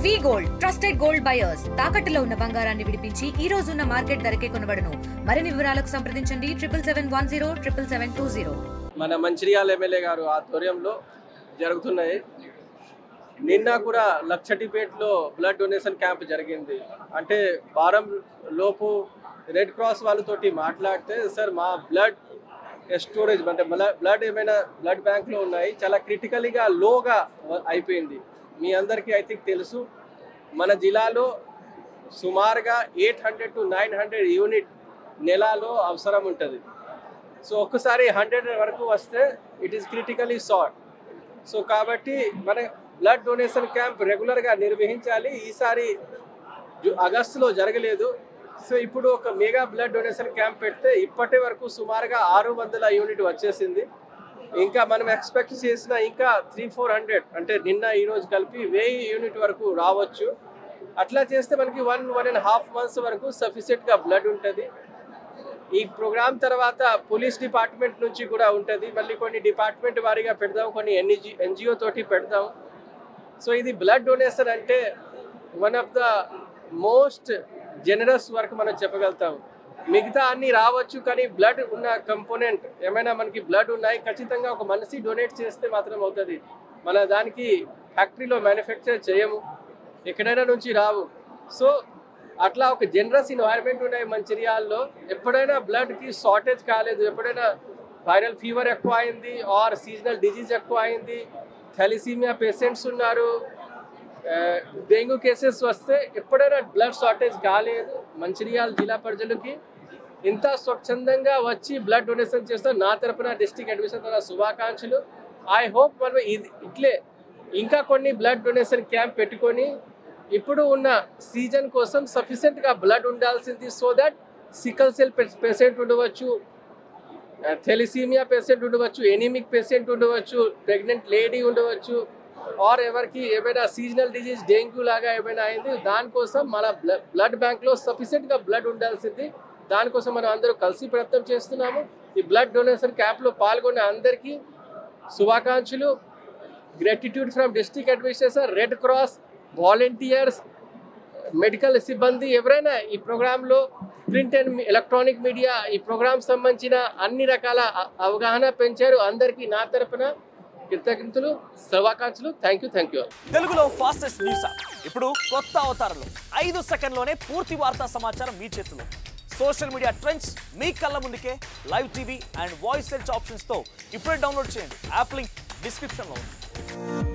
వి gold trusted gold buyers తాకట్టులో ఉన్న బంగారాన్ని విడిపించి ఈ రోజు ఉన్న మార్కెట్ ధరకే కొనబడును. మరిన్ని వివరాలకు సంప్రదించండి 7710 మన మంచిర్యాల ఎమ్మెల్యే గారు ఆధ్వర్యంలో జరుగుతున్నాయి. నిన్న కూడా లక్షటిపేటలో బ్లడ్ డొనేషన్ క్యాంప్ జరిగింది. అంటే వారం లోపు రెడ్ క్రాస్ వాళ్ళతోటి మాట్లాడితే సార్ మా బ్లడ్ స్టోరేజ్ అంటే బ్లడ్ ఏమైనా బ్లడ్ బ్యాంక్లో ఉన్నాయి, చాలా క్రిటికల్గా లోగా అయిపోయింది. మీ అందరికీ ఐ థింక్ తెలుసు, మన జిల్లాలో సుమారుగా 800 to 900 యూనిట్ నెలలో అవసరం ఉంటుంది. సో ఒక్కసారి 100 వరకు వస్తే it is critically short. So కాబట్టి మన బ్లడ్ డొనేషన్ క్యాంప్ రెగ్యులర్గా నిర్వహించాలి. ఈసారి ఆగస్టులో జరగలేదు. సో ఇప్పుడు ఒక మెగా బ్లడ్ డొనేషన్ క్యాంప్ పెడితే ఇప్పటి వరకు సుమారుగా 600 యూనిట్ వచ్చేసింది. ఇంకా మనం ఎక్స్పెక్ట్ చేసిన ఇంకా 300-400 అంటే నిన్న ఈరోజు కలిపి 1000 యూనిట్ వరకు రావచ్చు. అట్లా చేస్తే మనకి 1.5 months వరకు సఫిషియెంట్గా బ్లడ్ ఉంటుంది. ఈ ప్రోగ్రామ్ తర్వాత పోలీస్ డిపార్ట్మెంట్ నుంచి కూడా ఉంటుంది. మళ్ళీ కొన్ని డిపార్ట్మెంట్ వారీగా పెడదాం, కొన్ని ఎన్జిఓ తోటి పెడదాం. సో ఇది బ్లడ్ డొనేషన్ అంటే one of the most generous work మనం చెప్పగలుగుతాం. మిగతా అన్నీ రావచ్చు, కానీ బ్లడ్ ఉన్న కంపోనెంట్ ఏమైనా మనకి బ్లడ్ ఉన్నాయి ఖచ్చితంగా ఒక మనిషి డొనేట్ చేస్తే మాత్రం అవుతుంది. మన దానికి ఫ్యాక్టరీలో మ్యానుఫ్యాక్చర్ చేయము, ఎక్కడైనా నుంచి రావు. సో అట్లా ఒక జనరస్ ఎన్వైరన్మెంట్ ఉన్నాయి మంచిర్యాలలో. ఎప్పుడైనా బ్లడ్కి షార్టేజ్ కాలేదు, ఎప్పుడైనా వైరల్ ఫీవర్ ఎక్కువ అయింది ఆర్ సీజనల్ డిజీజ్ ఎక్కువ అయింది, థాలిసీమియా పేషెంట్స్ ఉన్నారు, డెంగ్యూ కేసెస్ వస్తే ఎప్పుడైనా బ్లడ్ షార్టేజ్ కాలేదు. మంచిర్యాల జిల్లా ప్రజలకి ఇంత స్వచ్ఛందంగా వచ్చి బ్లడ్ డొనేషన్ చేస్తారు. నా తరపున డిస్ట్రిక్ట్ అడ్మిషన్ ద్వారా శుభాకాంక్షలు. ఐ హోప్ మనం ఇట్లే ఇంకా కొన్ని బ్లడ్ డొనేషన్ క్యాంప్ పెట్టుకొని ఇప్పుడు ఉన్న సీజన్ కోసం సఫిషియెంట్గా బ్లడ్ ఉండాల్సింది. So that sickle cell patient ఉండవచ్చు, థెలిసీమియా పేషెంట్ ఉండవచ్చు, ఎనీమిక్ పేషెంట్ ఉండవచ్చు, ప్రెగ్నెంట్ లేడీ ఉండవచ్చు, ఆర్ ఎవరికి ఏమైనా సీజనల్ డిజీజ్ డెంగ్యూ లాగా ఏమైనా అయింది, దానికోసం మన బ్లడ్ బ్యాంక్లో సఫిషియెంట్గా బ్లడ్ ఉండాల్సింది. దానికోసం మనం అందరూ కలిసి ప్రయత్నం చేస్తున్నాము. ఈ బ్లడ్ డొనేషన్ క్యాంప్లో పాల్గొన్న అందరికీ శుభాకాంక్షలు. Gratitude from district administration, red cross, volunteers, medical సిబ్బంది ఎవరైనా ఈ ప్రోగ్రాంలో ప్రింట్ అండ్ ఎలక్ట్రానిక్ మీడియా ఈ ప్రోగ్రాం సంబంధించిన అన్ని రకాల అవగాహన పెంచారు. అందరికీ నా తరపున కృతజ్ఞతలు, శుభాకాంక్షలు. Thank you. తెలుగులో ఫాస్టెస్ట్ న్యూస్ ఇప్పుడు కొత్త అవతారంలో 5 సెకండ్లోనే పూర్తి వార్తా సమాచారం మీ చేతిలో. సోషల్ మీడియా ట్రెండ్స్ మీ కళ్ళ ముందుకే live TV and voice search ఆప్షన్స్తో ఇప్పుడే డౌన్లోడ్ చేయండి. యాప్ లింక్ డిస్క్రిప్షన్లో ఉంది.